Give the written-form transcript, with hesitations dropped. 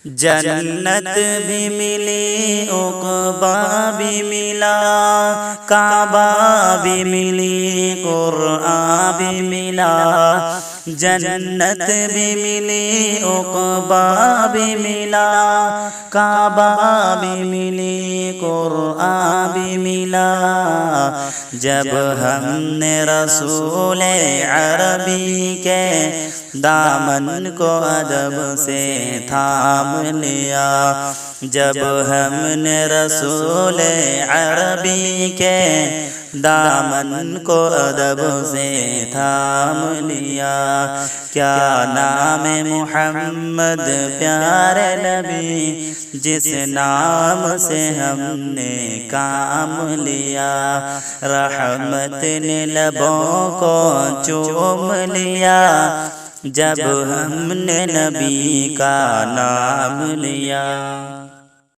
جنت بھی ملی عقبہ بھی ملا، کعبہ بھی ملی قرآن بھی ملا، جنت بھی ملی عقبہ بھی ملا، کعبہ بھی ملی قرآن بھی ملا۔ جب ہم نے رسول عربی کے دامن کو ادب سے تھام لیا، جب ہم نے رسول عربی کے دامن کو ادب سے تھام لیا۔ کیا نام محمد پیارے نبی، جس نام سے ہم نے کام لیا، رحمت نے لبوں کو چوم لیا، جب ہم نے نبی کا نام لیا۔